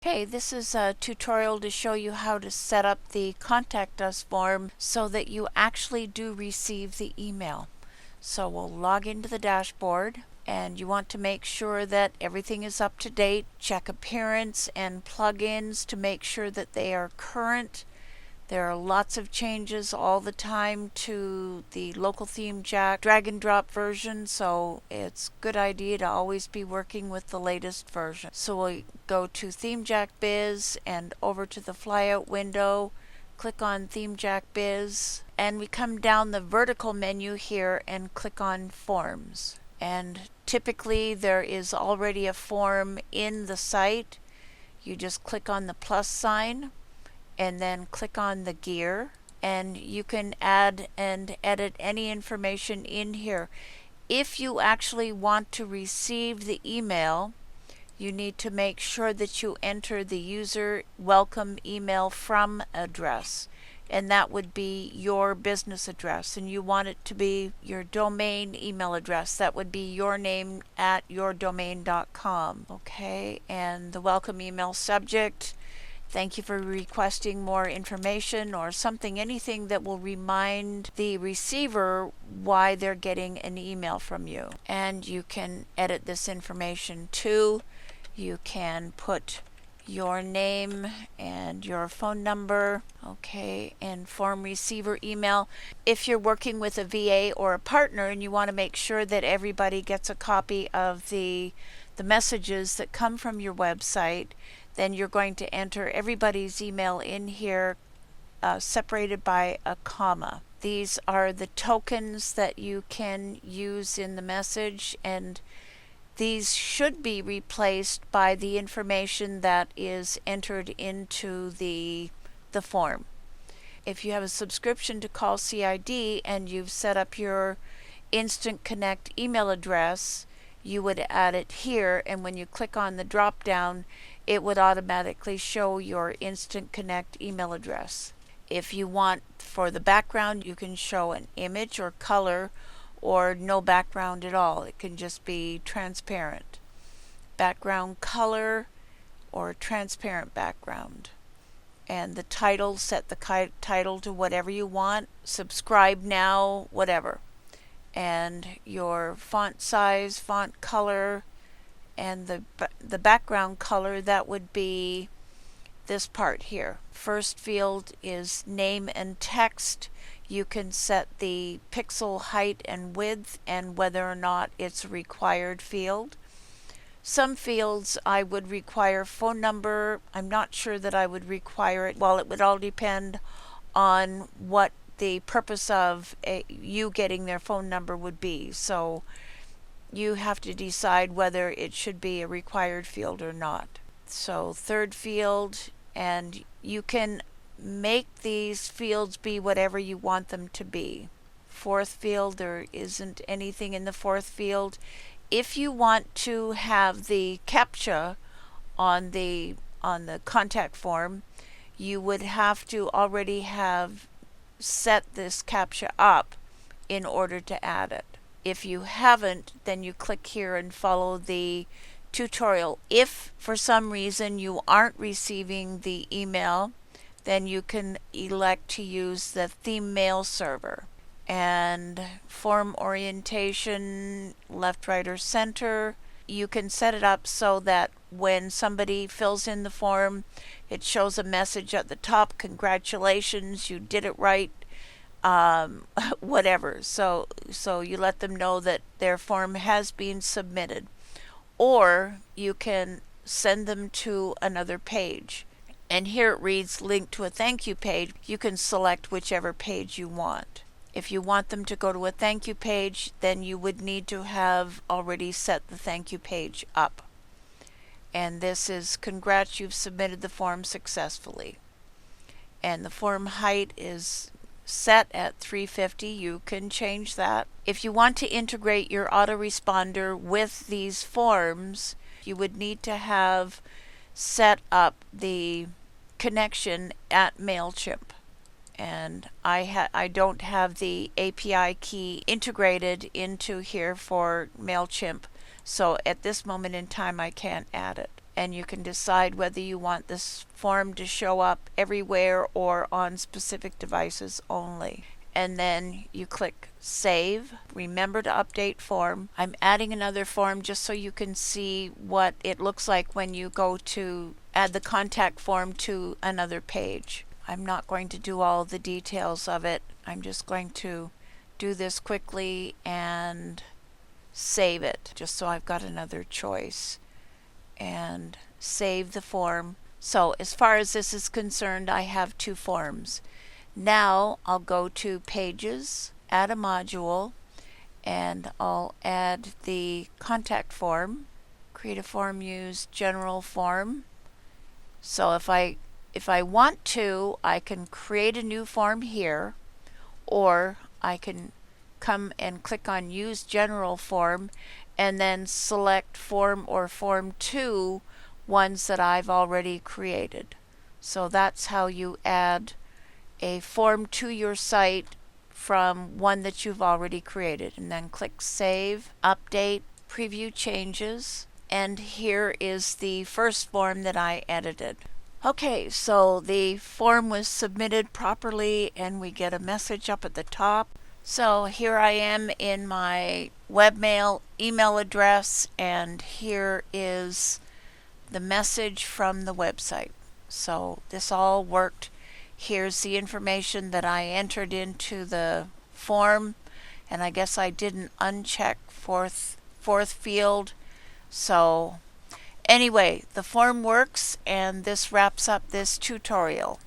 Okay, this is a tutorial to show you how to set up the Contact Us form so that you actually do receive the email. So we'll log into the dashboard and you want to make sure that everything is up to date. Check appearance and plugins to make sure that they are current. There are lots of changes all the time to the local theme jack drag and drop version, so it's a good idea to always be working with the latest version. So we go to ThemeJack Biz and over to the flyout window, click on ThemeJack Biz, and we come down the vertical menu here and click on Forms. And typically there is already a form in the site. You just click on the plus sign and then click on the gear, and you can add and edit any information in here. If you actually want to receive the email, you need to make sure that you enter the user welcome email from address, and that would be your business address, and you want it to be your domain email address. That would be your name at yourdomain.com. Okay, and the welcome email subject, thank you for requesting more information, or something, anything that will remind the receiver why they're getting an email from you. And you can edit this information too. You can put your name and your phone number, okay, and form receiver email. If you're working with a VA or a partner and you want to make sure that everybody gets a copy of the messages that come from your website, then you're going to enter everybody's email in here separated by a comma. These are the tokens that you can use in the message, and these should be replaced by the information that is entered into the form. If you have a subscription to Call CID and you've set up your Instant Connect email address, you would add it here, and when you click on the drop down, it would automatically show your Instant Connect email address. If you want for the background, you can show an image or color, or no background at all. It can just be transparent. Background color or transparent background. And the title, set the title to whatever you want. Subscribe now, whatever. And your font size, font color, and the background color, that would be this part here. First field is name and text. You can set the pixel height and width and whether or not it's a required field. Some fields I would require phone number. I'm not sure that I would require it. Well, it would all depend on what the purpose of you getting their phone number would be. So you have to decide whether it should be a required field or not. So third field, and you can make these fields be whatever you want them to be. Fourth field, there isn't anything in the fourth field. If you want to have the CAPTCHA on the contact form, you would have to already have set this CAPTCHA up in order to add it. If you haven't, then you click here and follow the tutorial. If for some reason you aren't receiving the email, then you can elect to use the theme mail server. And form orientation, left, right, or center, you can set it up so that when somebody fills in the form, it shows a message at the top, congratulations, you did it right, whatever. So you let them know that their form has been submitted. Or you can send them to another page. And here it reads link to a thank you page. You can select whichever page you want. If you want them to go to a thank you page, then you would need to have already set the thank you page up. And this is congrats, you've submitted the form successfully. And the form height is set at 350. You can change that. If you want to integrate your autoresponder with these forms, you would need to have set up the connection at MailChimp. And I don't have the API key integrated into here for MailChimp, so at this moment in time I can't add it. and you can decide whether you want this form to show up everywhere or on specific devices only. And then you click Save. Remember to update form. I'm adding another form just so you can see what it looks like when you go to add the contact form to another page. I'm not going to do all the details of it. I'm just going to do this quickly and save it just so I've got another choice, and save the form. So as far as this is concerned, I have two forms. Now I'll go to Pages, add a module, and I'll add the contact form. Create a form, use general form. So if I want to, I can create a new form here, or I can come and click on Use General Form and then select Form or Form 2, ones that I've already created. So that's how you add a form to your site from one that you've already created. And then click Save, Update, Preview Changes, and here is the first form that I edited. Okay, so the form was submitted properly and we get a message up at the top. So here I am in my webmail email address, and here is the message from the website. So this all worked. Here's the information that I entered into the form, and I guess I didn't uncheck fourth field. So anyway, the form works, and this wraps up this tutorial.